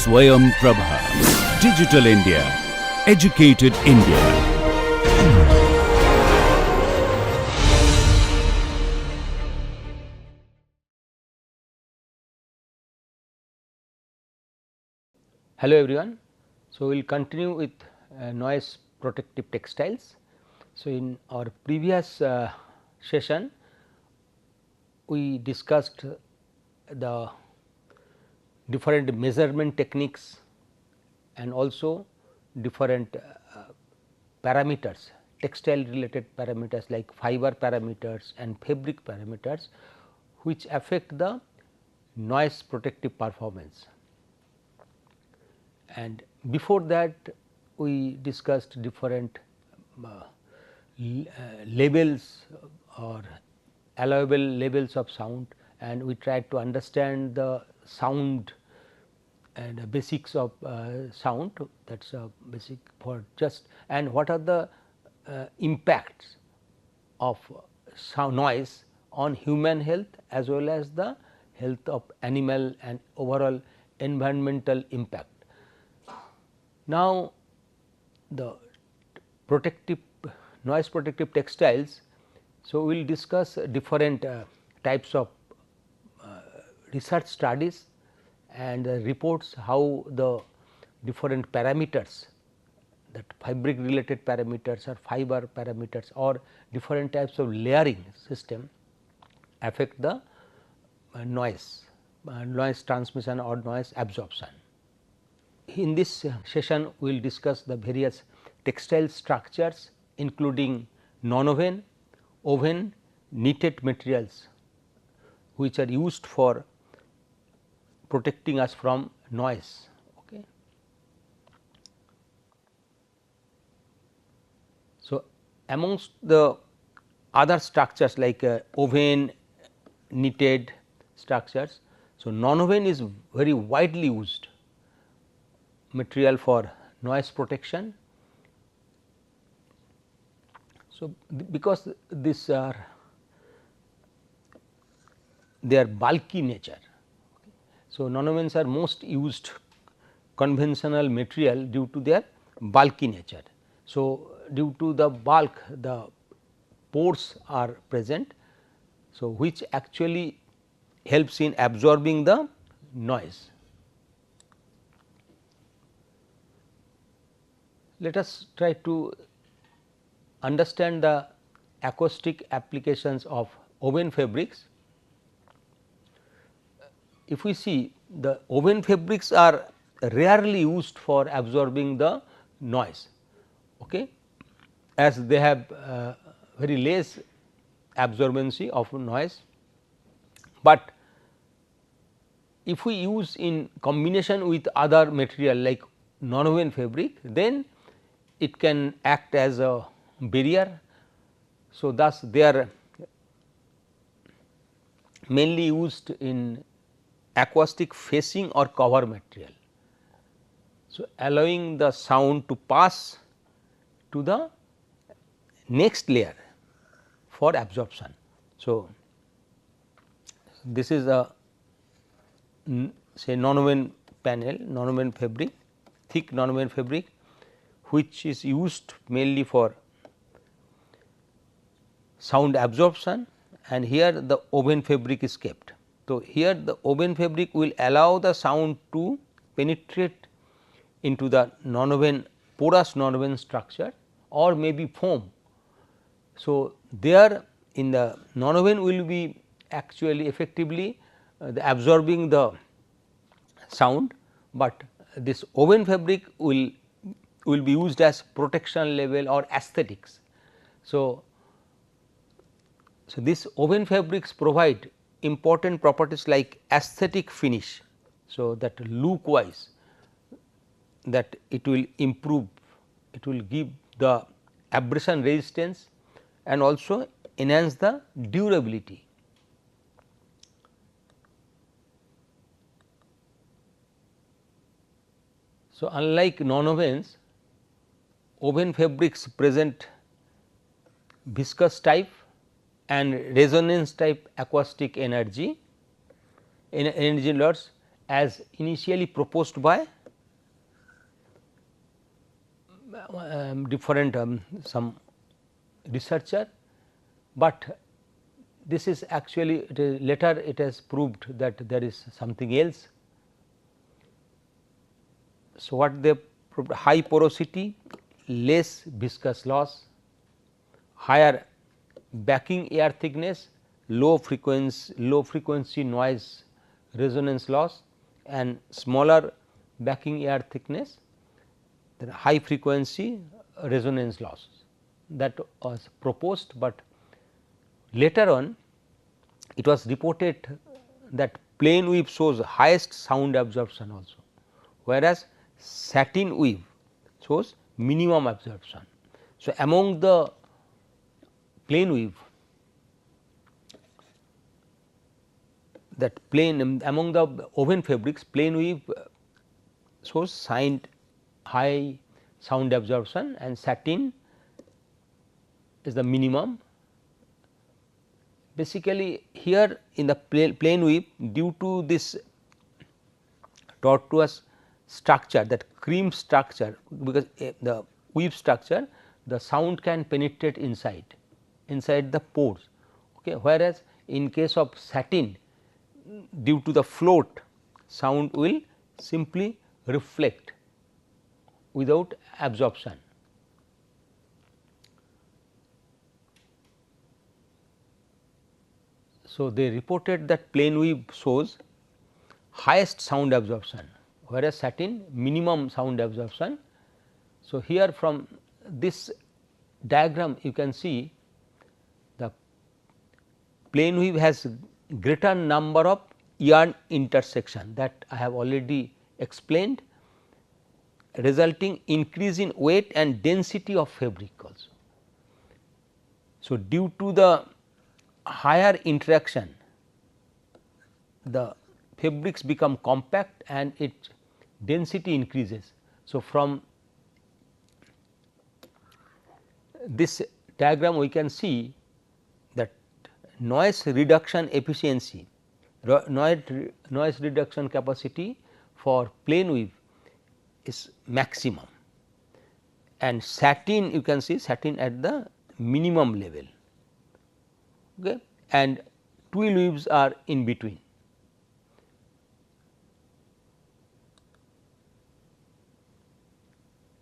Swayam Prabha. Digital India. Educated India. Hello everyone. So, we will continue with noise protective textiles. So, in our previous session we discussed the different measurement techniques and also different parameters, textile related parameters like fiber parameters and fabric parameters, which affect the noise protective performance. And before that we discussed different levels or allowable levels of sound, and we tried to understand the sound and the basics of sound, that is basic for just, and what are the impacts of sound noise on human health as well as the health of animal and overall environmental impact. Now, the protective noise protective textiles. So, we will discuss different types of research studies and reports, how the different parameters, that fabric related parameters or fiber parameters or different types of layering system affect the noise transmission or noise absorption. In this session we will discuss the various textile structures including non-woven, woven, knitted materials which are used for protecting us from noise. Okay. So, amongst the other structures like woven, knitted structures, so non-woven is very widely used material for noise protection. So, because these are their bulky nature. So, non-wovens are most used conventional material due to their bulky nature. So, due to the bulk, the pores are present. So, which actually helps in absorbing the noise. Let us try to understand the acoustic applications of woven fabrics. If we see, the woven fabrics are rarely used for absorbing the noise, okay, as they have very less absorbency of noise, but if we use in combination with other material like non-woven fabric, then it can act as a barrier. So, thus they are mainly used in acoustic facing or cover material. So, allowing the sound to pass to the next layer for absorption. So, this is a say non-woven panel, non-woven fabric, thick non-woven fabric, which is used mainly for sound absorption, and here the woven fabric is kept. So, here the woven fabric will allow the sound to penetrate into the non-woven porous non-woven structure or maybe foam. So, there in the non-woven will be actually effectively absorbing the sound, but this woven fabric will be used as protection level or aesthetics. So, this woven fabrics provide important properties like aesthetic finish. So, that look wise, that it will improve, it will give the abrasion resistance and also enhance the durability. So, unlike non-wovens, woven fabrics present viscous type and resonance type acoustic energy loss, as initially proposed by different some researcher, but this is actually later it has proved that there is something else. So, what they proved? High porosity, less viscous loss, higher backing air thickness, low frequency noise resonance loss, and smaller backing air thickness, then high frequency resonance loss. That was proposed, but later on it was reported that plain weave shows highest sound absorption also, whereas satin weave shows minimum absorption. So, among the plain weave, that plain among the woven fabrics, plain weave shows high sound absorption and satin is the minimum. Basically, here in the plain weave, due to this tortuous structure, that cream structure, because the weave structure, the sound can penetrate inside the pores, okay. Whereas, in case of satin, due to the float, sound will simply reflect without absorption. So, they reported that plain weave shows highest sound absorption, whereas satin minimum sound absorption. So, here from this diagram you can see the plain weave has greater number of yarn intersection, that I have already explained, resulting increase in weight and density of fabric also. So, due to the higher interaction, the fabrics become compact and its density increases. So, from this diagram we can see that noise reduction efficiency, noise reduction capacity for plain weave is maximum, and satin, you can see satin at the minimum level, okay, and twill weaves are in between.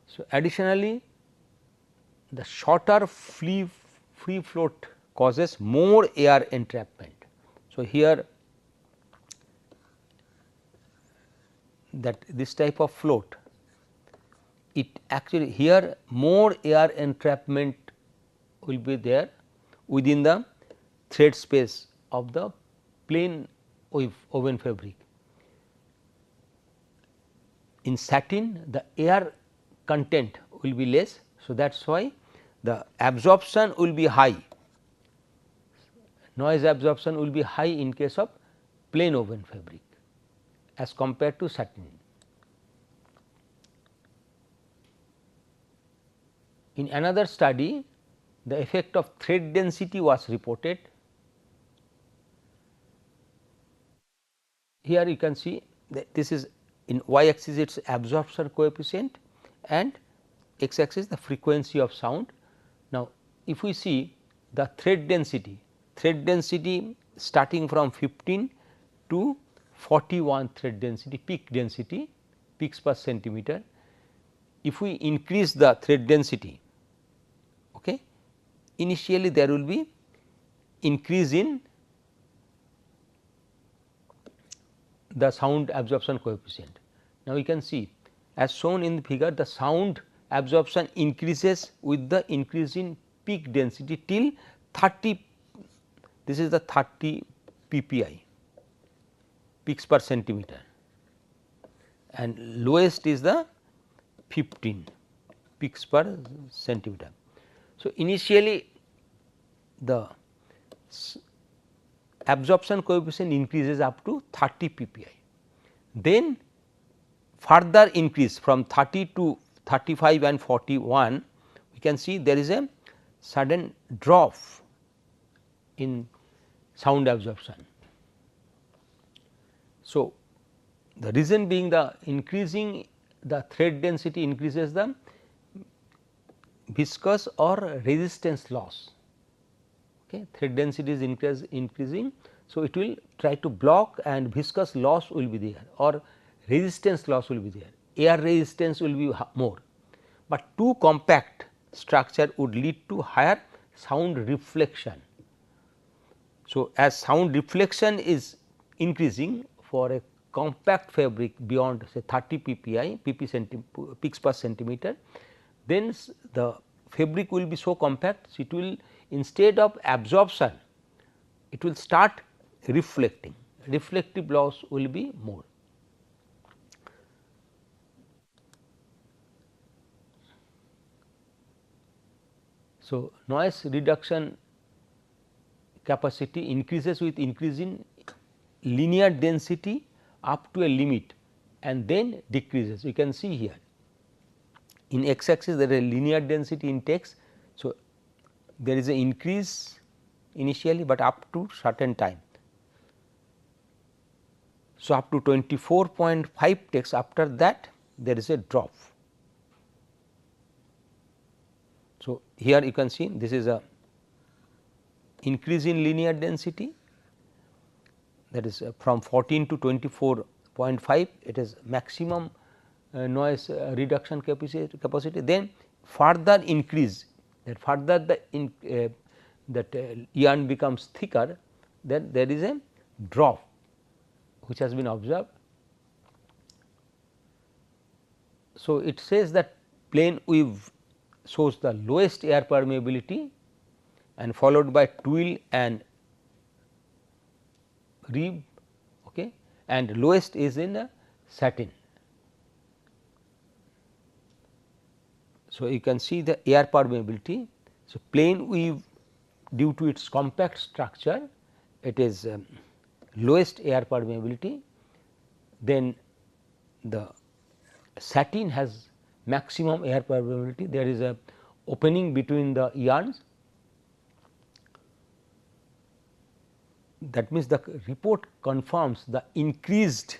So, additionally, the shorter free float causes more air entrapment. So, here that this type of float, it actually here more air entrapment will be there within the thread space of the plain woven fabric. In satin, the air content will be less. So, that is why the absorption will be high, noise absorption will be high in case of plain woven fabric as compared to satin. In another study, the effect of thread density was reported. Here you can see that this is in y axis, its absorption coefficient, and x axis the frequency of sound. Now, if we see the thread density starting from 15 to 41 thread density, peaks per centimeter. If we increase the thread density, okay, initially there will be increase in the sound absorption coefficient. Now, we can see as shown in the figure, the sound absorption increases with the increase in peak density till 30, this is the 30 ppi, peaks per centimeter, and lowest is the 15 peaks per centimeter. So, initially the absorption coefficient increases up to 30 ppi, then further increase from 30 to 35 and 41, we can see there is a sudden drop in sound absorption. So, The reason being the increasing the thread density increases the viscous or resistance loss. Okay. Thread density is increasing. So, it will try to block and viscous loss will be there or resistance loss will be there, air resistance will be more, but too compact structure would lead to higher sound reflection. So, as sound reflection is increasing for a compact fabric beyond say 30 ppi peaks per centimeter, then the fabric will be so compact, so it will instead of absorption it will start reflecting, reflective loss will be more. So, noise reduction capacity increases with increasing linear density up to a limit and then decreases. You can see here in x axis there is a linear density in text. So, there is an increase initially, but up to certain time. So, up to 24.5 text, after that there is a drop. So, here you can see this is a increase in linear density, that is from 14 to 24.5, it is maximum noise reduction capacity. Then further increase, that further the yarn becomes thicker, then there is a drop which has been observed. So, it says that plain weave shows the lowest air permeability and followed by twill and rib, okay, and lowest is in satin. So, you can see the air permeability. So, plain weave due to its compact structure, it is lowest air permeability, then the satin has maximum air permeability, there is a opening between the yarns. That means, the report confirms the increased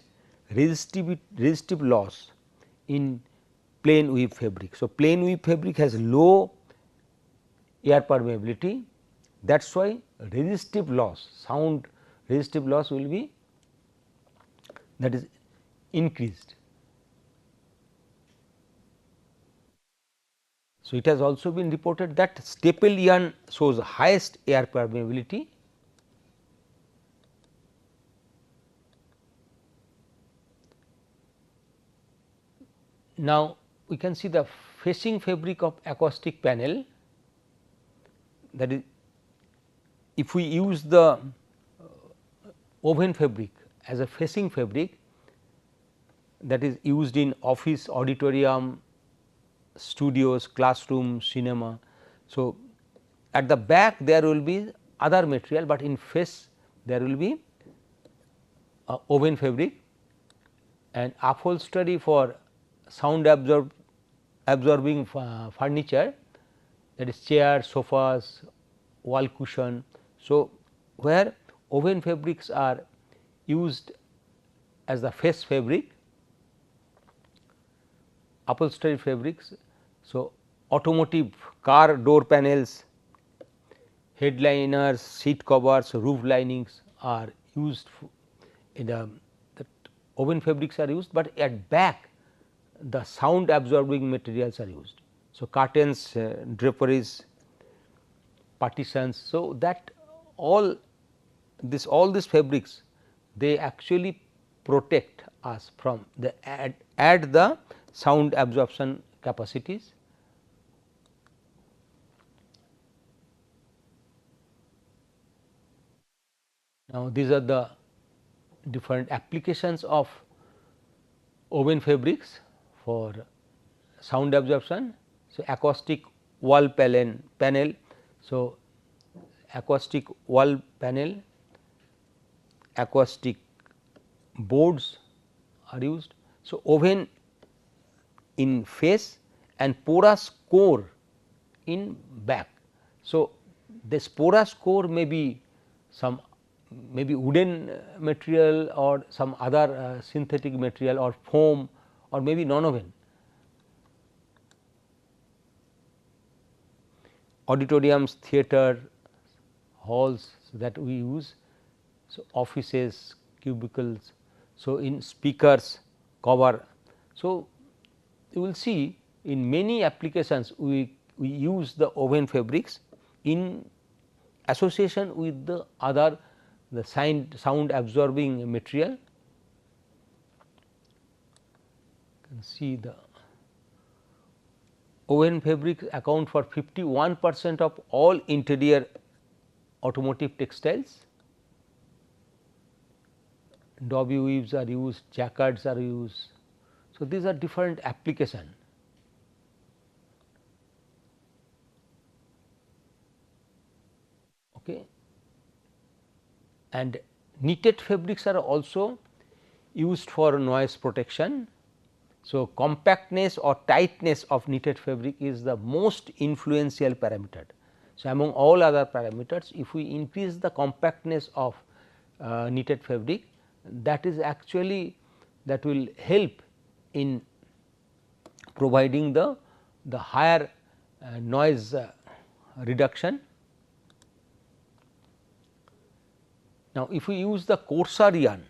resistive loss in plain weave fabric. So, plain weave fabric has low air permeability, that is why resistive loss, sound resistive loss will be that is increased. So, it has also been reported that staple yarn shows highest air permeability. Now, we can see the facing fabric of acoustic panel, that is if we use the woven fabric as a facing fabric, that is used in office, auditorium, studios, classroom, cinema. So, at the back there will be other material, but in face there will be woven fabric, and upholstery for sound absorbing furniture, that is chairs, sofas, wall cushion. So, where woven fabrics are used as the face fabric, upholstery fabrics. So, automotive car door panels, headliners, seat covers, roof linings are used in the woven fabrics are used, but at back the sound absorbing materials are used. So, curtains, draperies, partitions. So, that all these fabrics, they actually protect us from the add the sound absorption capacities. Now, these are the different applications of woven fabrics for sound absorption. So, acoustic wall panel. So, acoustic wall panel, acoustic boards are used. So, woven in face and porous core in back. So, this porous core may be some maybe wooden material or some other synthetic material or foam or maybe non-woven. Auditoriums, theatre, halls that we use, so offices, cubicles, so in speakers cover. So, you will see in many applications we use the woven fabrics in association with the other the sound absorbing material. You can see the woven fabrics account for 51% of all interior automotive textiles. Dobby weaves are used, jacquards are used. So, these are different application. Okay. And knitted fabrics are also used for noise protection. So, compactness or tightness of knitted fabric is the most influential parameter. So, among all other parameters, if we increase the compactness of knitted fabric, that is actually that will help in providing the higher noise reduction. Now, if we use the coarser yarn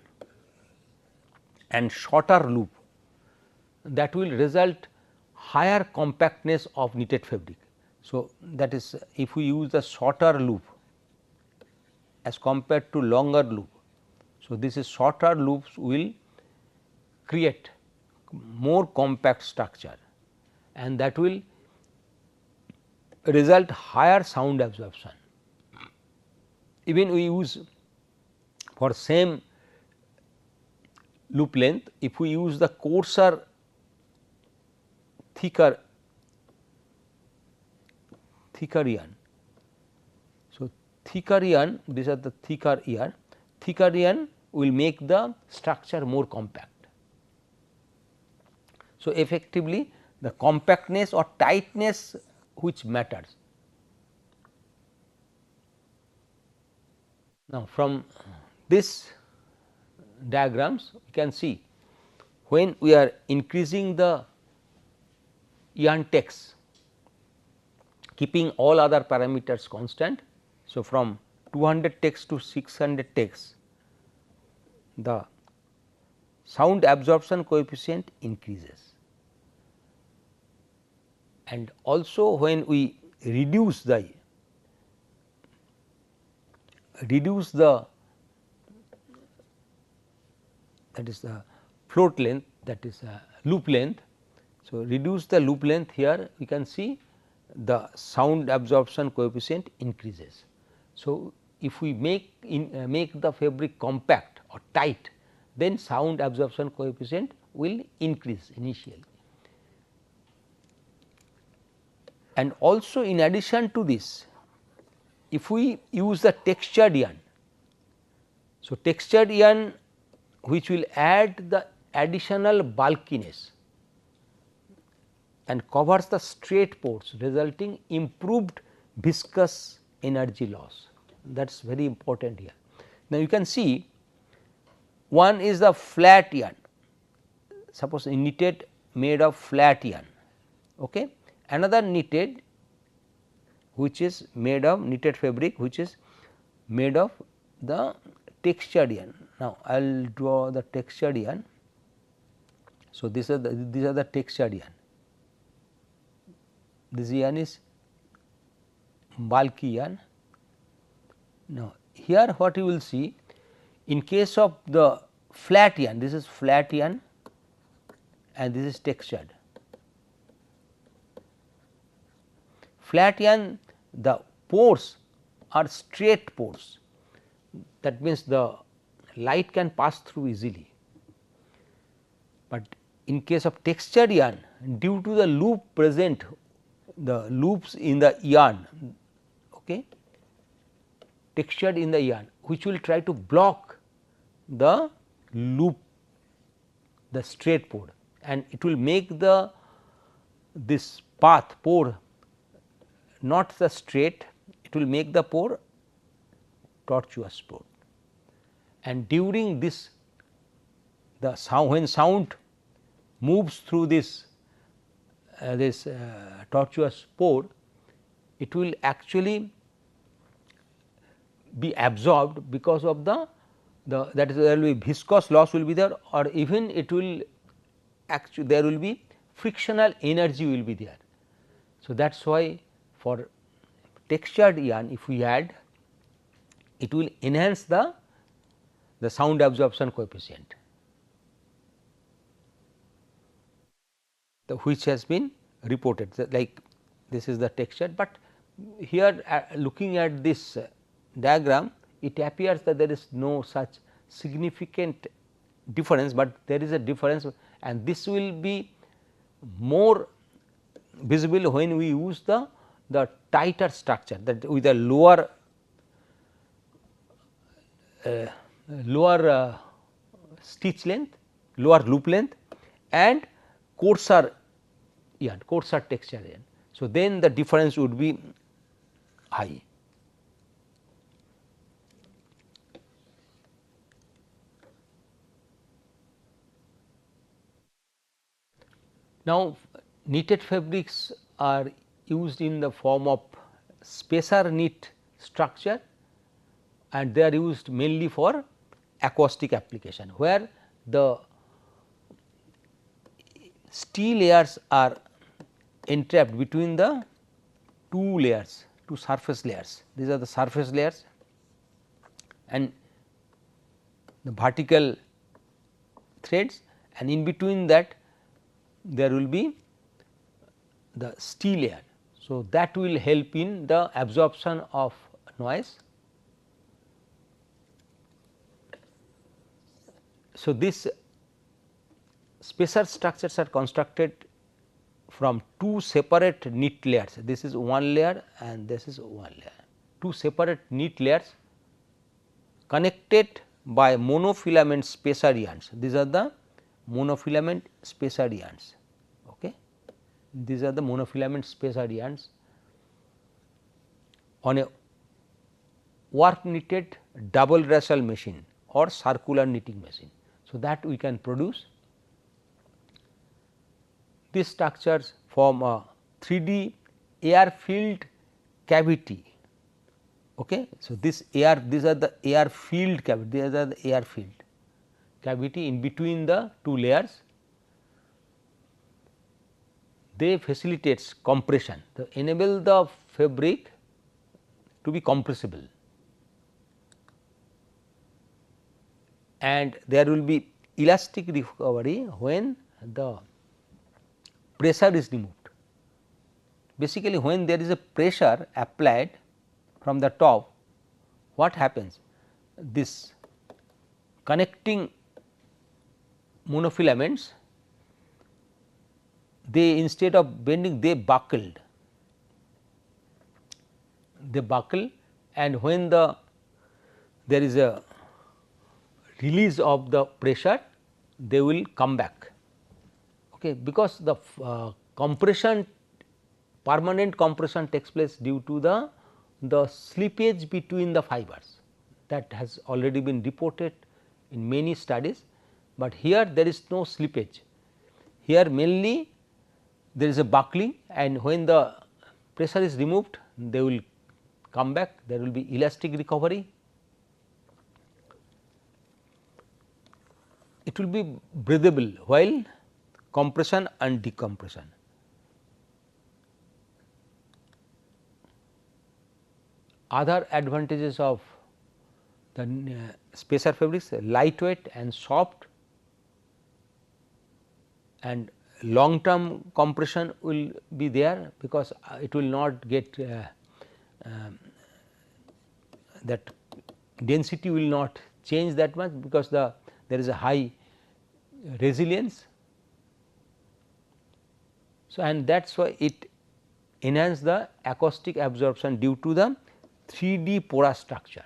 and shorter loop, that will result higher compactness of knitted fabric. So, that is if we use the shorter loop as compared to longer loop. So, this is shorter loops will create more compact structure and that will result higher sound absorption. Even we use for same loop length, if we use the coarser thicker yarn. So, thicker yarn, these are the thicker yarn will make the structure more compact. So, effectively the compactness or tightness which matters. Now, from this diagrams we can see when we are increasing the yarn tex, keeping all other parameters constant. So, from 200 tex to 600 tex, the sound absorption coefficient increases, and also when we reduce the that is the float length, that is loop length. So, reduce the loop length, here we can see the sound absorption coefficient increases. So, if we make the fabric compact or tight, then sound absorption coefficient will increase initially. And also in addition to this, if we use the textured yarn, so textured yarn which will add the additional bulkiness and covers the straight pores, resulting improved viscous energy loss. That is very important here. Now, you can see one is the flat yarn, suppose knitted made of flat yarn, okay. Another knitted which is made of knitted fabric which is made of the textured yarn. Now, I will draw the textured yarn. So, these are the textured yarn. This yarn is bulky yarn. Now, here what you will see, in case of the flat yarn, this is flat yarn and this is textured. Flat yarn, the pores are straight pores, that means the light can pass through easily. But in case of textured yarn, due to the loop present, the loops in the yarn, okay, textured in the yarn, which will try to block the loop, the straight pore, and it will make this path pore not the straight, it will make the pore tortuous pore. and during this the sound, when sound moves through this tortuous pore, it will actually be absorbed because of the that is there will be viscous loss will be there, or even it will actually there will be frictional energy will be there. So, that is why for textured yarn, if we add, it will enhance the sound absorption coefficient, which has been reported. So, like this is the texture, but here looking at this diagram, it appears that there is no such significant difference, but there is a difference, and this will be more visible when we use the tighter structure, that with a lower stitch length, lower loop length, and coarser yarn, coarser texture yarn. So, then the difference would be high. Now, knitted fabrics are used in the form of spacer knit structure, and they are used mainly for acoustic application, where the steel layers are entrapped between the two layers, two surface layers. These are the surface layers, and the vertical threads, and in between that there will be the steel layer. So, that will help in the absorption of noise. So, these spacer structures are constructed from two separate knit layers. This is one layer and this is one layer, two separate knit layers connected by monofilament spacer yarns. These are the monofilament spacer yarns. Okay. These are the monofilament spacer yarns on a warp knitted double racial machine or circular knitting machine. So, that we can produce. These structures form a 3D air filled cavity. Okay. So, these are the air filled cavity, these are the air filled cavity in between the two layers. They facilitates compression, they enable the fabric to be compressible, and there will be elastic recovery when the pressure is removed. Basically, when there is a pressure applied from the top, what happens? This connecting monofilaments, they instead of bending, they buckled, and when there is a release of the pressure, they will come back. Okay, because the compression, permanent compression takes place due to the slippage between the fibers, that has already been reported in many studies, but here there is no slippage. Here mainly there is a buckling, and when the pressure is removed, they will come back, there will be elastic recovery. It will be breathable while compression and decompression. Other advantages of the spacer fabrics: lightweight and soft, and long term compression will be there, because it will not get that density will not change that much, because there is a high resilience. So, and that is why it enhance the acoustic absorption due to the 3D porous structure.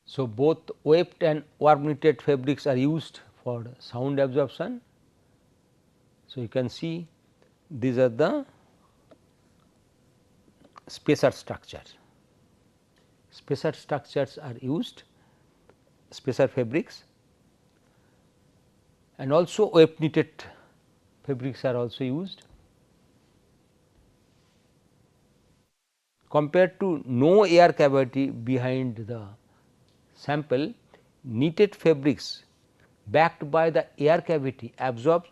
So, both weft and warp knitted fabrics are used for sound absorption. So, you can see these are the spacer structures. Spacer structures are used, spacer fabrics, and also web knitted fabrics are also used. Compared to no air cavity behind the sample, knitted fabrics backed by the air cavity absorbs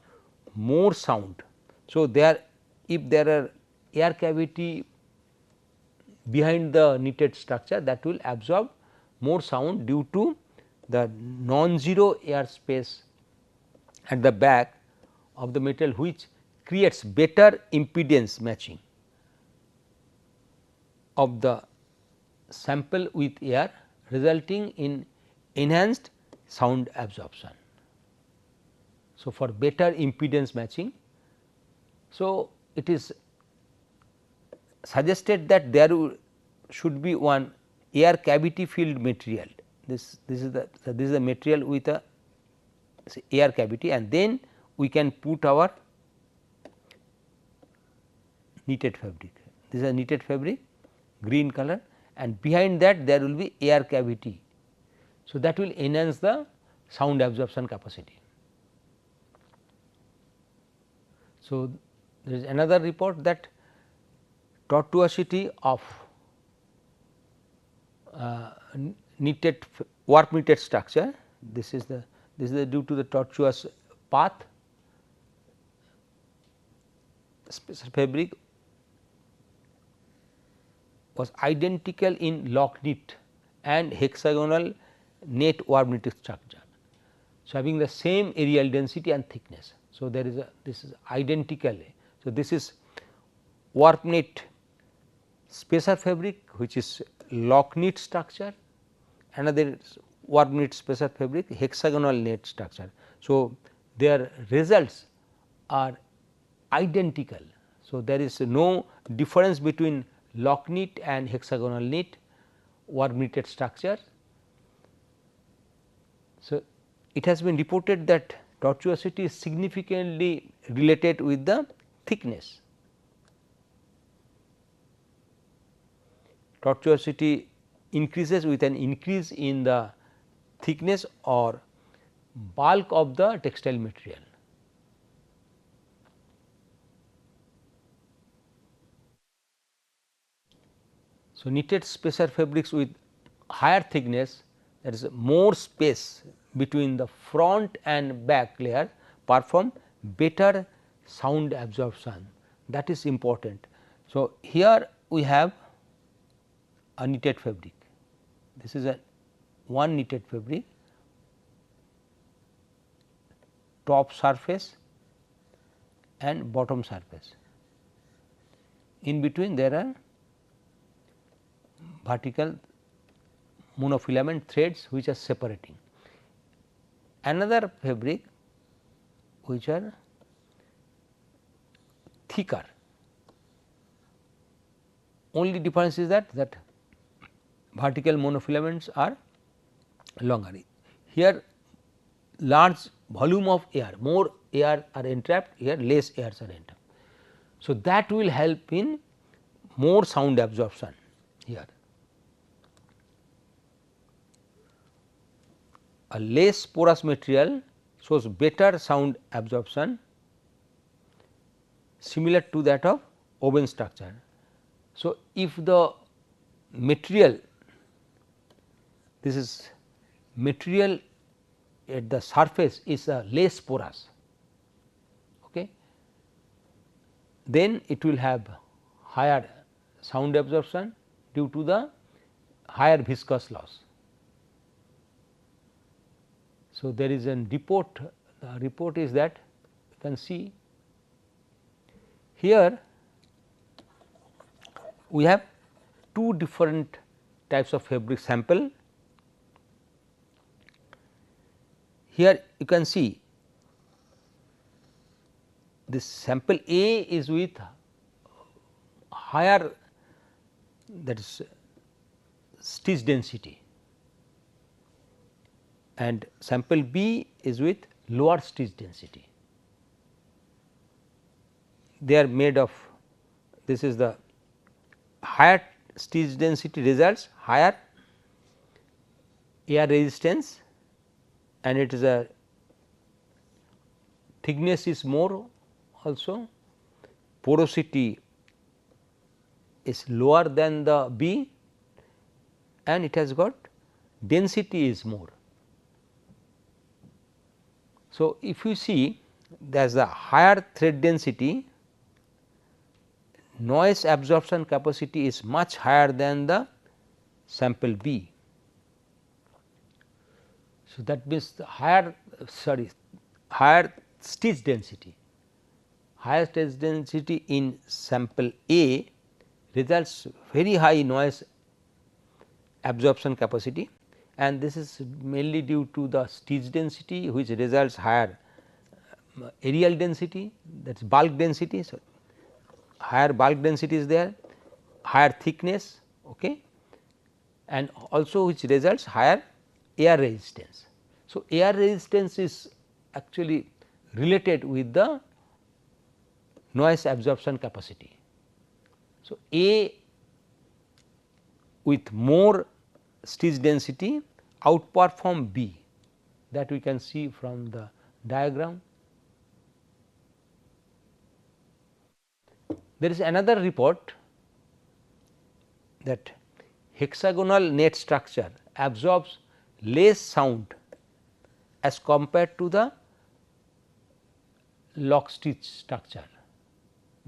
more sound. So, if there are air cavity behind the knitted structure, that will absorb more sound due to the non-zero air space at the back of the material, which creates better impedance matching of the sample with air, resulting in enhanced sound absorption. So, for better impedance matching, so it is suggested that there should be one air cavity filled material. This is the material with a air cavity, and then we can put our knitted fabric. This is a knitted fabric, green color, and behind that there will be air cavity. So, that will enhance the sound absorption capacity. So, there is another report that tortuosity of knitted warp knitted structure. This is the due to the tortuous path spacer fabric was identical in lock knit and hexagonal net warp knitted structure. So, having the same aerial density and thickness. So, there is this is identical. So, this is warp knit spacer fabric, which is lock knit structure, another warp knit spacer fabric hexagonal net structure. So, their results are identical. So, there is no difference between lock knit and hexagonal knit warp knitted structure. So, it has been reported that tortuosity is significantly related with the thickness. Tortuosity increases with an increase in the thickness or bulk of the textile material. So, knitted spacer fabrics with higher thickness, that is more space between the front and back layer, perform better sound absorption, that is important. So, here we have a knitted fabric, this is a one knitted fabric, top surface and bottom surface. In between there are vertical monofilament threads which are separating. Another fabric which are thicker, only difference is that vertical monofilaments are longer. Here large volume of air, more air are entrapped, here less airs are entrapped. So, that will help in more sound absorption here. A less porous material shows better sound absorption similar to that of oven structure. So, if the material, this is material at the surface is less porous, okay, then it will have higher sound absorption due to the higher viscous loss. So, there is a report, the report is that you can see here we have two different types of fabric sample. Here you can see this sample A is with higher, that is stitch density, and sample B is with lower stitch density. They are made of, this is the higher stitch density results higher air resistance, and it is a thickness is more also, porosity is lower than the B, and it has got density is more. So, if you see there is a higher thread density, noise absorption capacity is much higher than the sample B. So, that means the higher stitch density, higher stitch density in sample A results very high noise absorption capacity, and this is mainly due to the stitch density which results higher aerial density, that is bulk density. So, higher bulk density is there, higher thickness, okay, and also which results higher air resistance. So, air resistance is actually related with the noise absorption capacity. So, A with more stitch density outperform B, that we can see from the diagram. There is another report that hexagonal net structure absorbs less sound as compared to the lock stitch structure,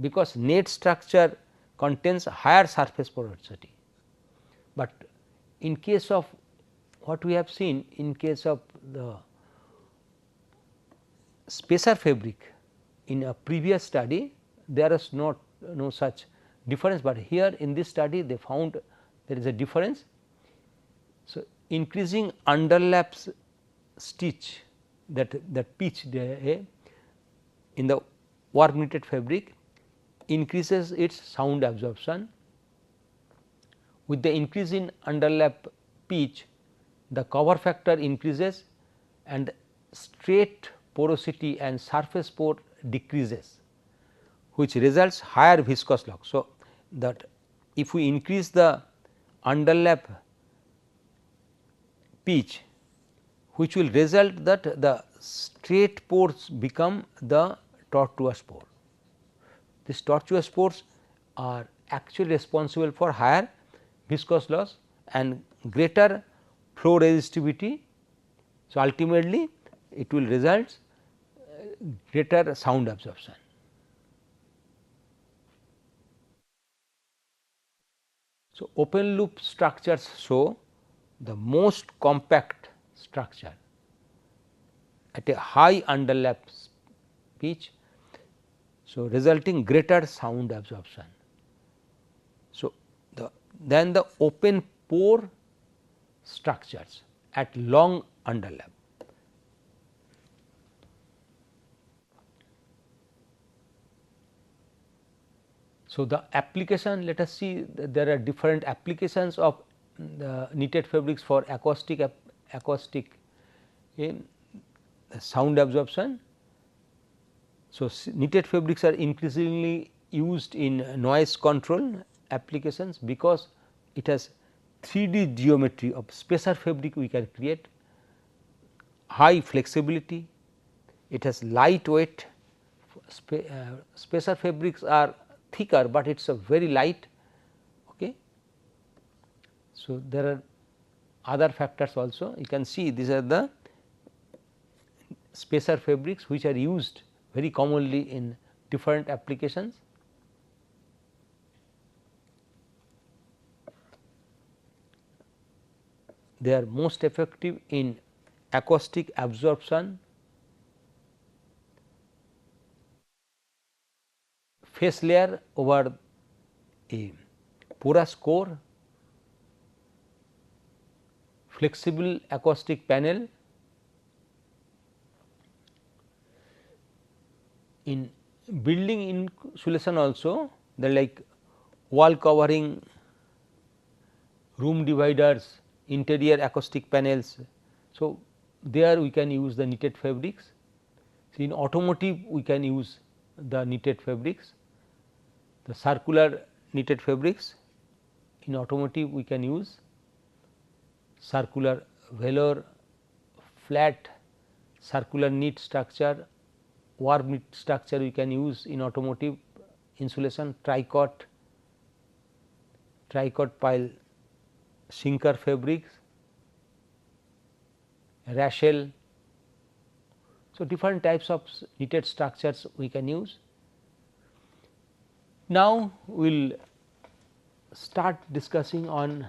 because net structure contains higher surface porosity. But in case of what we have seen in case of the spacer fabric in a previous study, there is no such difference, but here in this study they found there is a difference. So, increasing underlaps stitch, that pitch in the warp knitted fabric increases its sound absorption. With the increase in underlap pitch, the cover factor increases and straight porosity and surface pore decreases, which results higher viscous lock. So, that if we increase the underlap pitch, which will result that the straight pores become the tortuous pore. These tortuous pores are actually responsible for higher viscous loss and greater flow resistivity. So, ultimately it will result greater sound absorption. So, open loop structures show the most compact structure at a high underlap pitch, so resulting greater sound absorption. So, then the open pore structures at long underlap. So, the application, let us see, there are different applications of the knitted fabrics for acoustic sound absorption. So, knitted fabrics are increasingly used in noise control applications, because it has 3D geometry of spacer fabric we can create, high flexibility, it has lightweight, spacer fabrics are thicker, but it is a very light. Okay. So, there are other factors also, you can see these are the spacer fabrics which are used very commonly in different applications. They are most effective in acoustic absorption, face layer over a porous core, flexible acoustic panel. In building insulation also, they are like wall covering, room dividers, interior acoustic panels. So, there we can use the knitted fabrics So, in automotive we can use the knitted fabrics, the circular knitted fabrics. In automotive we can use circular velour, flat circular knit structure, warp knit structure we can use in automotive insulation, tricot pile sinker fabrics, rachel. So, different types of knitted structures we can use. Now, we will start discussing on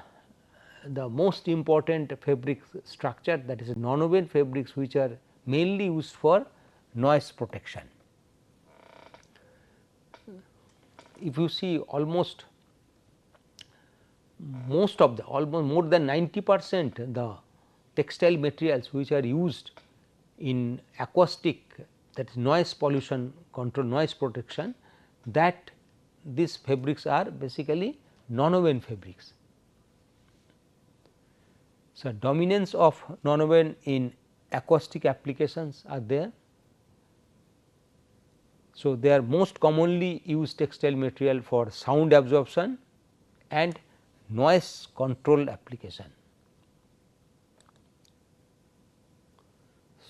the most important fabric structure, that is nonwoven fabrics, which are mainly used for noise protection. If you see almost more than 90% the textile materials which are used in acoustic, that is noise pollution control, noise protection, that these fabrics are basically nonwoven fabrics. So, dominance of nonwoven in acoustic applications are there. So, they are most commonly used textile material for sound absorption and noise control application.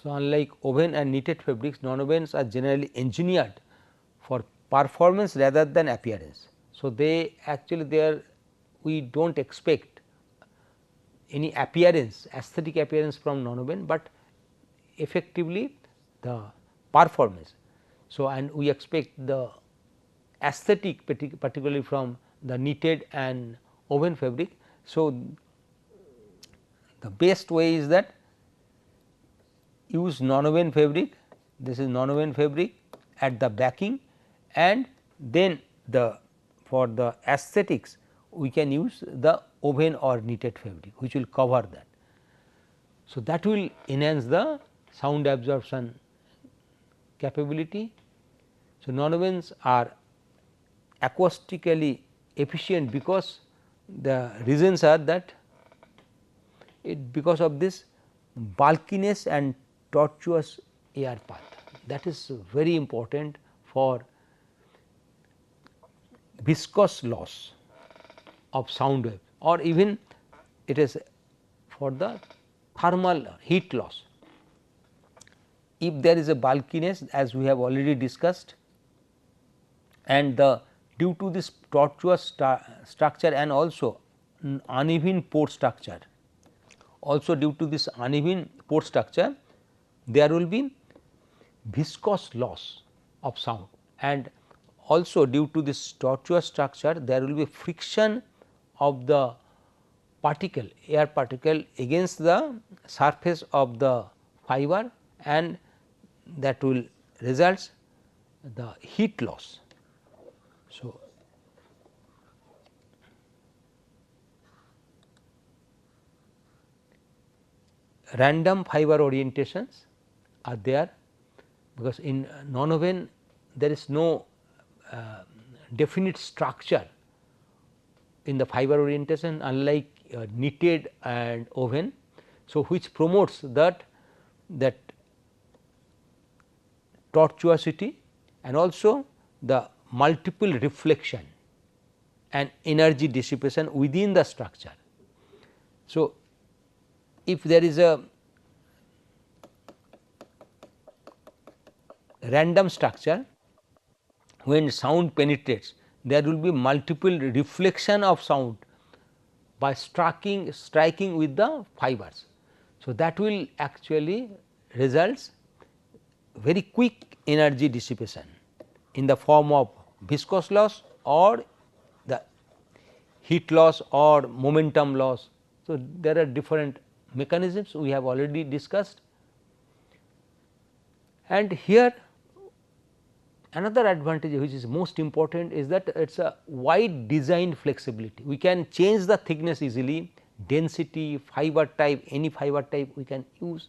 So, unlike woven and knitted fabrics, nonwovens are generally engineered for performance rather than appearance. So, they actually we do not expect any appearance, aesthetic appearance from nonwoven, but effectively the performance. So, and we expect the aesthetic particularly from the knitted and woven fabric. So, the best way is that use nonwoven fabric, this is nonwoven fabric at the backing, and then for the aesthetics we can use the woven or knitted fabric which will cover that. So, that will enhance the sound absorption capability. So, nonwovens are acoustically efficient because the reasons are that because of this bulkiness and tortuous air path, that is very important for viscous loss of sound wave, or even it is for the thermal heat loss. If there is a bulkiness, as we have already discussed, and due to this tortuous structure and also uneven pore structure, there will be viscous loss of sound, and also due to this tortuous structure there will be friction of the air particle against the surface of the fiber, and that will result the heat loss. So, random fiber orientations are there, because in nonwoven there is no definite structure in the fiber orientation, unlike knitted and woven. So, which promotes that tortuosity and also the multiple reflection and energy dissipation within the structure. So, if there is a random structure, when sound penetrates, there will be multiple reflection of sound by striking with the fibers. So, that will actually results very quick energy dissipation in the form of viscous loss or the heat loss or momentum loss. So, there are different mechanisms we have already discussed, and here another advantage which is most important is that it is a wide design flexibility. We can change the thickness easily, density, fiber type, any fiber type we can use,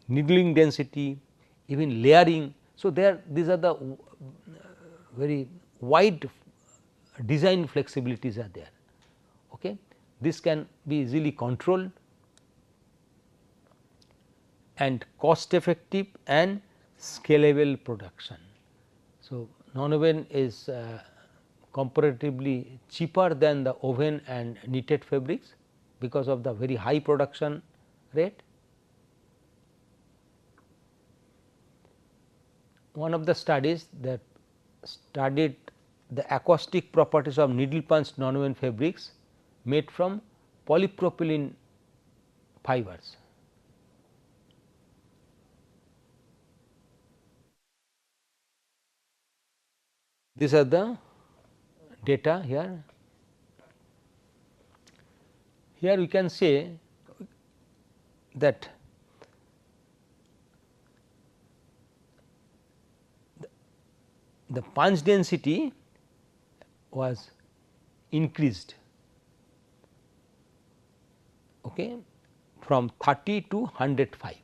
needling density, even layering. So, these are the very wide design flexibilities are there. Okay. This can be easily controlled and cost effective and scalable production. So, nonwoven is comparatively cheaper than the woven and knitted fabrics because of the very high production rate. One of the studies that studied the acoustic properties of needle punched nonwoven fabrics made from polypropylene fibers. These are the data here. Here we can say that the punch density was increased, okay, from 30 to 105.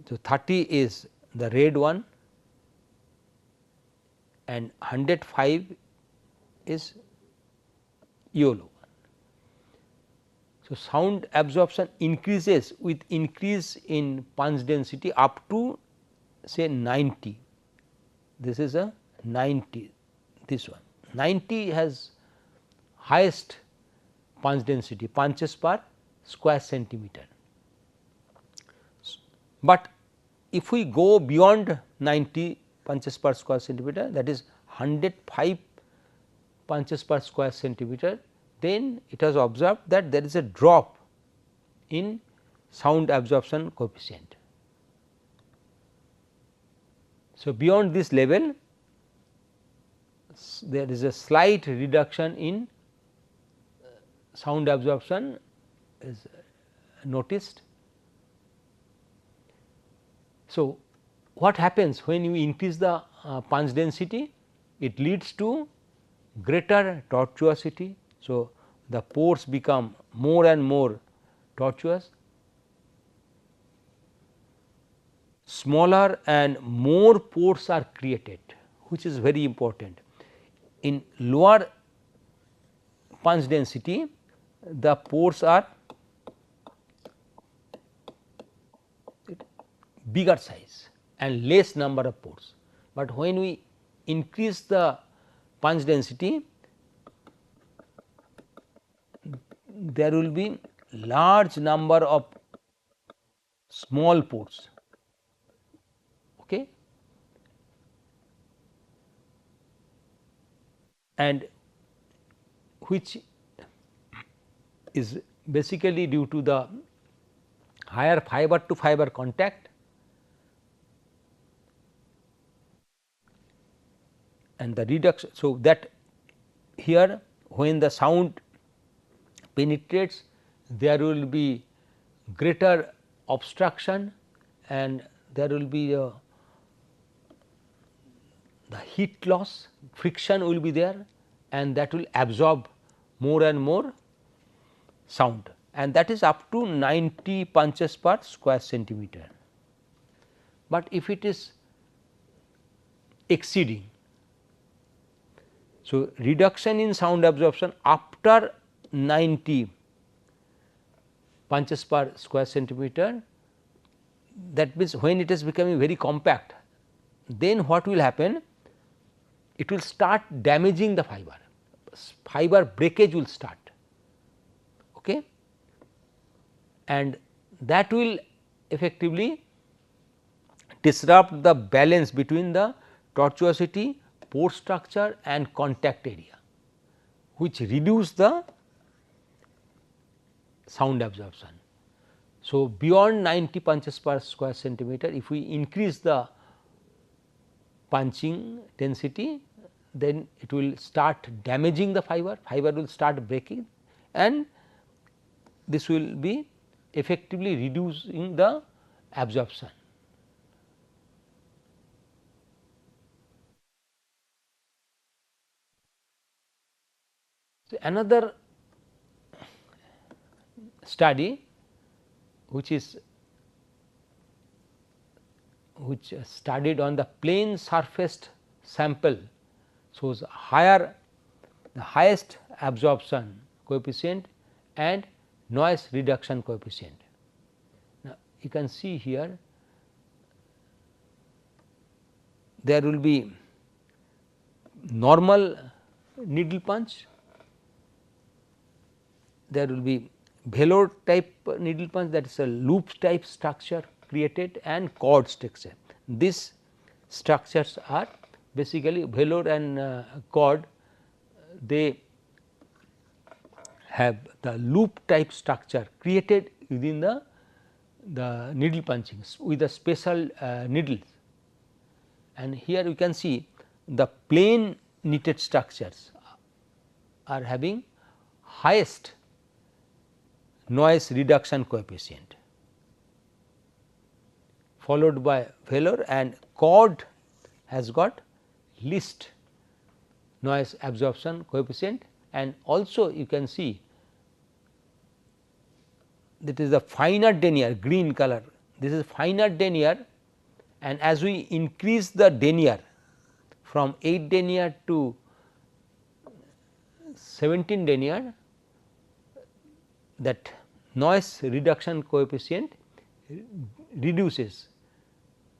So, 30 is the red one and 105 is yellow one. So, sound absorption increases with increase in punch density up to say 90. This is a 90, this one 90 has highest punch density, punches per square centimeter. But if we go beyond 90 punches per square centimeter, that is 105 punches per square centimeter, then it was observed that there is a drop in sound absorption coefficient. So, beyond this level there is a slight reduction in sound absorption is noticed. So, what happens when you increase the punch density? It leads to greater tortuosity. So, the pores become more and more tortuous, smaller and more pores are created, which is very important. In lower punch density, the pores are bigger size and less number of pores, but when we increase the punch density, there will be large number of small pores. Okay. And which is basically due to the higher fiber to fiber contact and the reduction. So, that here when the sound penetrates, there will be greater obstruction and there will be the heat loss, friction will be there and that will absorb more and more sound, and that is up to 90 punches per square centimeter. But if it is exceeding, so reduction in sound absorption after 90 punches per square centimeter, that means when it is becoming very compact, then what will happen? It will start damaging the fiber, fiber breakage will start, okay, and that will effectively disrupt the balance between the tortuosity, pore structure and contact area, which reduce the sound absorption. So, beyond 90 punches per square centimeter, if we increase the punching density, then it will start damaging the fiber, fiber will start breaking and this will be effectively reducing the absorption. So, another study which studied on the plane surfaced sample shows the highest absorption coefficient and noise reduction coefficient. Now, you can see here there will be normal needle punch, there will be velour type needle punch, that is a loop type structure created, and cord structure. These structures are basically velour and cord, they have the loop type structure created within the needle punching with the special needles. And here we can see the plain knitted structures are having highest noise reduction coefficient, followed by velour, and cord has got least noise absorption coefficient. And also you can see that is the finer denier, green color, this is finer denier, and as we increase the denier from 8 denier to 17 denier, that noise reduction coefficient reduces.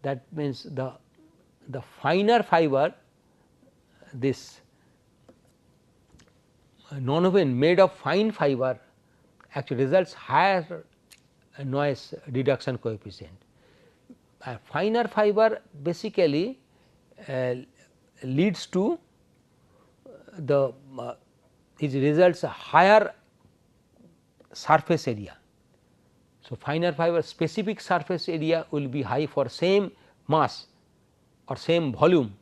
That means the finer fiber, this nonwoven made of fine fiber actually results higher noise reduction coefficient. A finer fiber basically leads to the it results a higher surface area. So, finer fiber specific surface area will be high for same mass or same volume,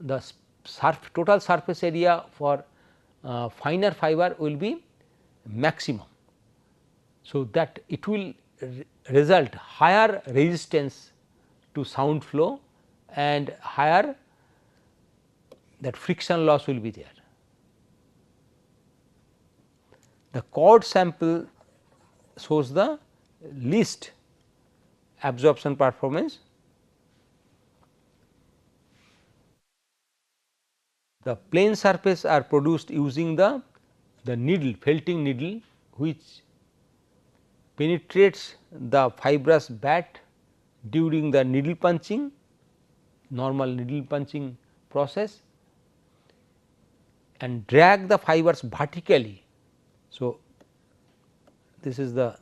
the total surface area for finer fiber will be maximum. So, that it will result higher resistance to sound flow and higher that friction loss will be there. The cord sample shows the least absorption performance. The plain surface are produced using the needle, felting needle, which penetrates the fibrous bat during the needle punching, normal needle punching process, and drag the fibers vertically. So, this is the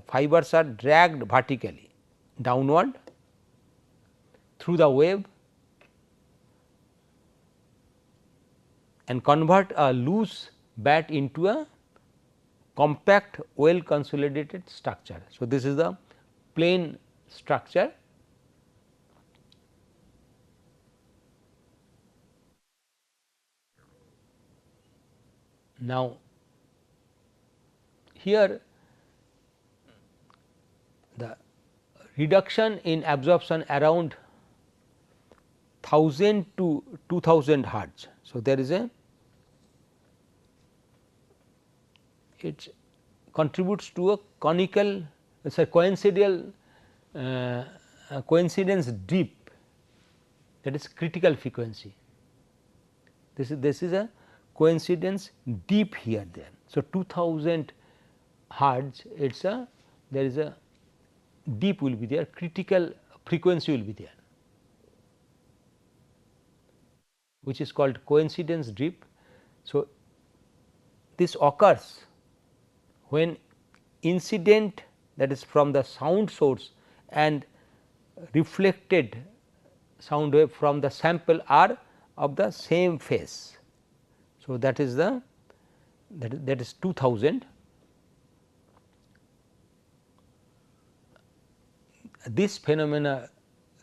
fibers are dragged vertically downward through the wave and convert a loose bat into a compact well consolidated structure. So, this is the plain structure. Now, here the reduction in absorption around 1000 to 2000 hertz. So, there is it contributes to a conical coincidental coincidence dip, that is critical frequency. This is a coincidence dip here there. So, 2000 hertz it is a there is a dip will be there, critical frequency will be there, which is called coincidence dip. So, this occurs when incident, that is from the sound source, and reflected sound wave from the sample are of the same phase. So, that is the that is 2000. This phenomena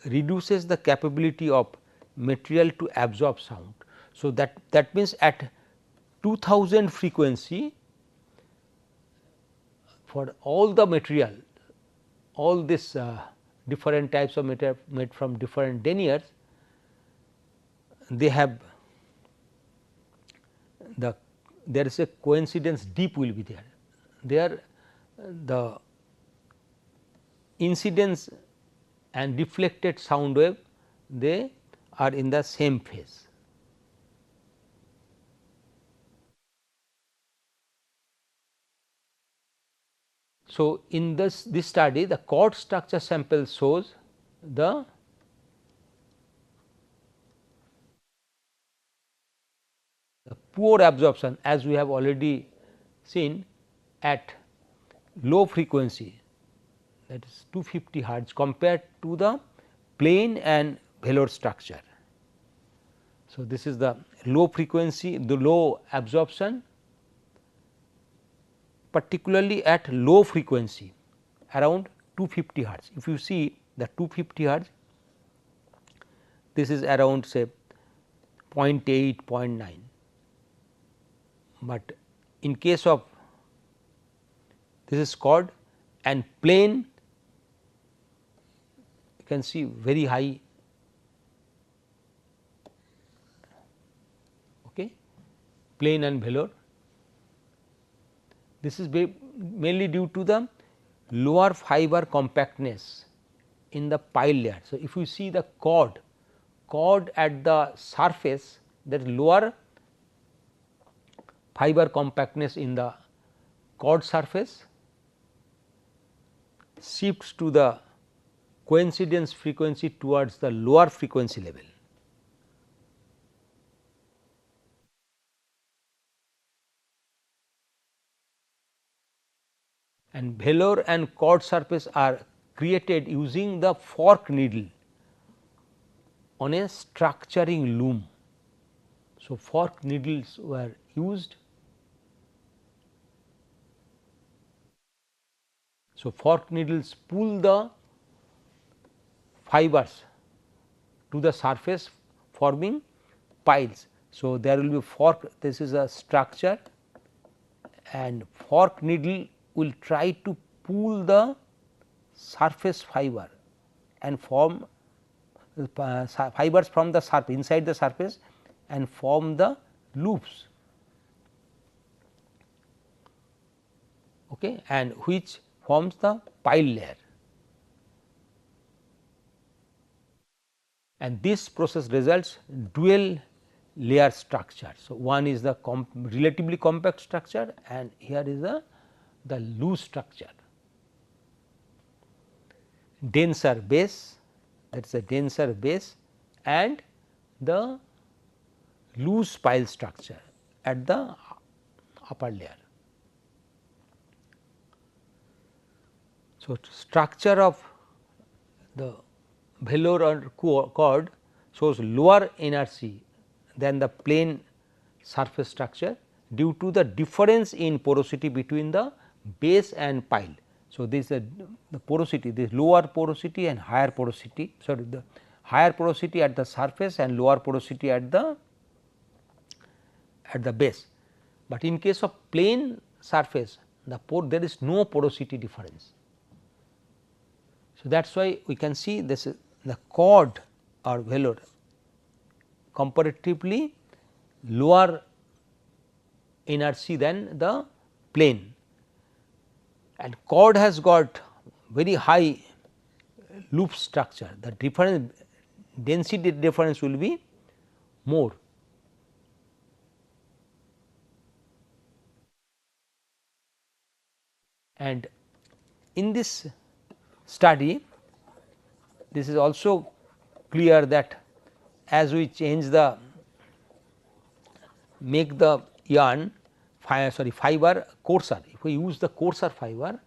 reduces the capability of material to absorb sound. So, that means at 2000 frequency for all the material, all this different types of material made from different deniers, they have there is a coincidence dip will be there. There the incidence and reflected sound wave, they are in the same phase. So, in this study the cord structure sample shows the poor absorption, as we have already seen at low frequency, that is 250 hertz compared to the plain and velour structure. So, this is the low frequency, the low absorption, particularly at low frequency around 250 hertz. If you see the 250 hertz, this is around say 0.8, 0.9, but in case of this is chord and plain, you can see very high, okay, plain and velour. This is mainly due to the lower fiber compactness in the pile layer. So, if you see the chord at the surface, there is lower fiber compactness in the chord surface, shifts to the coincidence frequency towards the lower frequency level. And velour and chord surface are created using the fork needle on a structuring loom. So, fork needles were used. So, fork needles pull the fibers to the surface forming piles. So, there will be fork, this is a structure, and fork needle will try to pull the surface fiber and form fibers from the surface inside the surface and form the loops, okay, and which forms the pile layer. And this process results dual layer structure. So, one is the relatively compact structure and here is the loose structure, denser base, that is a denser base and the loose pile structure at the upper layer. So, structure of the velour or chord shows lower inertia than the plain surface structure due to the difference in porosity between the base and pile. So, this is the porosity, this lower porosity and higher porosity, sorry, the higher porosity at the surface and lower porosity at the base. But in case of plain surface, there is no porosity difference. So, that is why we can see this is the chord or velour comparatively lower inertia than the plain, and chord has got very high loop structure, the difference density difference will be more. And in this study, this is also clear that as we change the make the yarn fiber coarser, if we use the coarser fiber,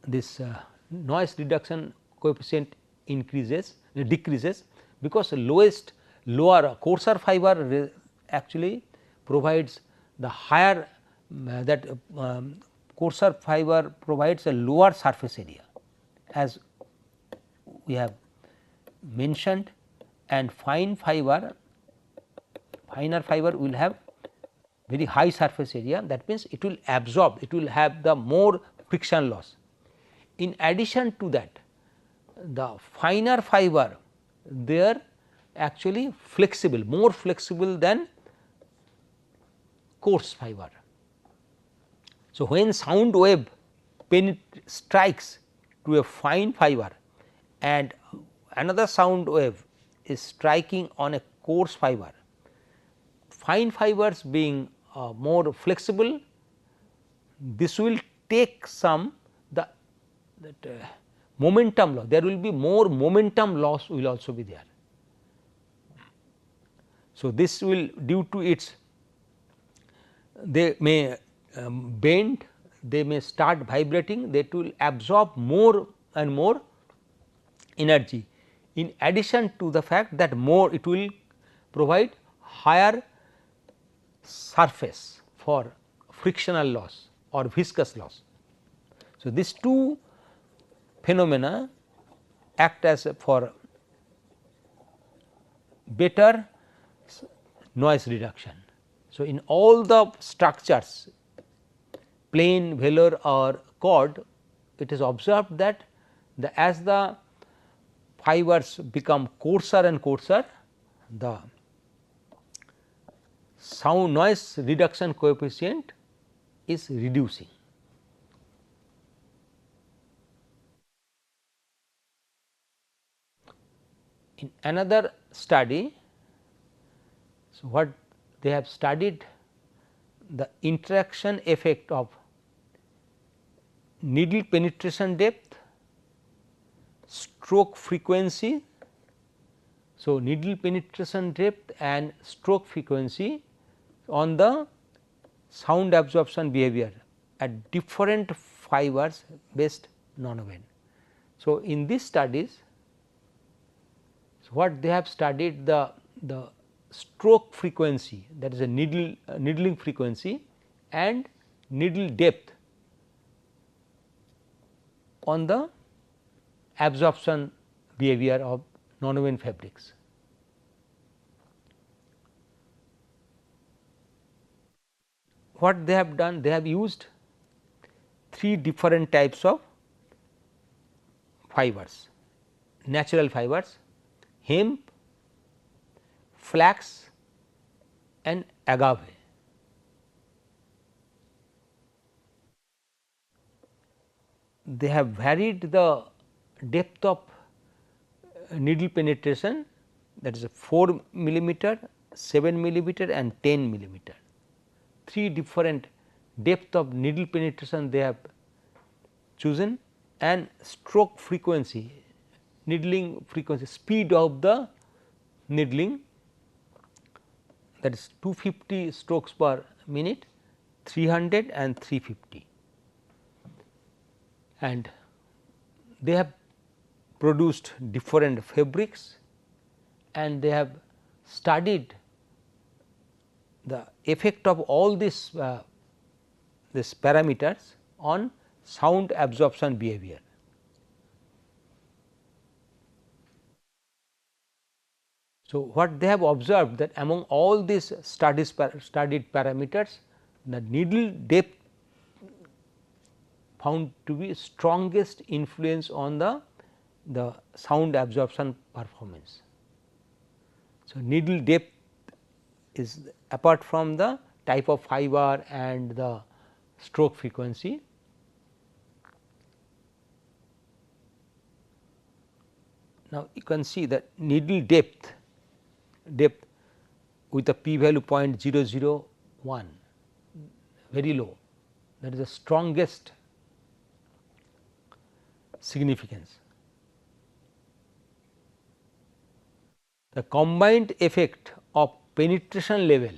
this noise reduction coefficient decreases because lower coarser fiber actually provides the higher coarser fiber provides a lower surface area as we have mentioned, and finer fiber will have very high surface area, that means it will absorb, it will have the more friction loss. In addition to that, the finer fiber they are actually flexible, more flexible than coarse fiber. So, when sound wave strikes to a fine fiber and another sound wave is striking on a coarse fiber, fine fibers being more flexible, this will take some momentum loss, there will be more momentum loss will also be there. So, this will due to its they may bend, they may start vibrating, that will absorb more and more energy. In addition to the fact that more it will provide higher surface for frictional loss or viscous loss. So, these two phenomena act as for better noise reduction. So, in all the structures plain, velour or cord, it is observed that as the fibers become coarser and coarser, the sound noise reduction coefficient is reducing. In another study, so what they have studied the interaction effect of needle penetration depth, stroke frequency. So, needle penetration depth and stroke frequency on the sound absorption behavior at different fibers based nonwoven. So, in these studies, so what they have studied the stroke frequency, that is a needling frequency and needle depth on the absorption behavior of nonwoven fabrics. What they have done? They have used 3 different types of fibers, natural fibers: hemp, flax and agave. They have varied the depth of needle penetration, that is 4 millimeter, 7 millimeter and 10 millimeter. 3 different depth of needle penetration they have chosen, and stroke frequency, needling frequency, speed of the needling, that is 250 strokes per minute, 300 and 350. And they have produced different fabrics and they have studied the effect of all these parameters on sound absorption behavior. So, what they have observed that among all these studied parameters, the needle depth found to be strongest influence on the sound absorption performance. So, needle depth is apart from the type of fiber and the stroke frequency. Now, you can see that needle depth with a p value 0.001, very low, that is the strongest significance. The combined effect of penetration level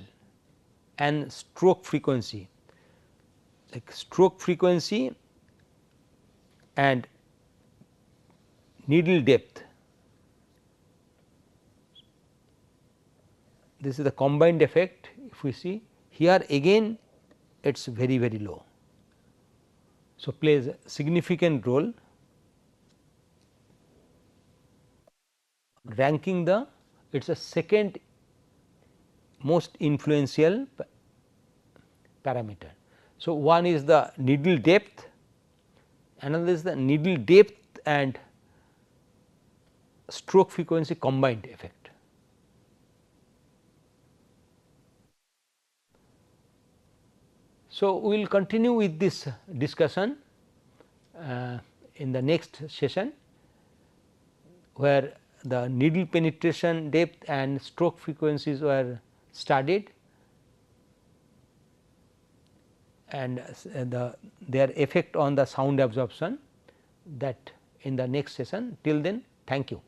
and stroke frequency, like stroke frequency and needle depth, this is the combined effect. If we see here again, it is very low. So, plays a significant role ranking the, it is a second most influential parameter. So, one is the needle depth, another is the needle depth and stroke frequency combined effect. So, we will continue with this discussion in the next session, where the needle penetration depth and stroke frequencies were studied and their effect on the sound absorption, that in the next session. Till then, thank you.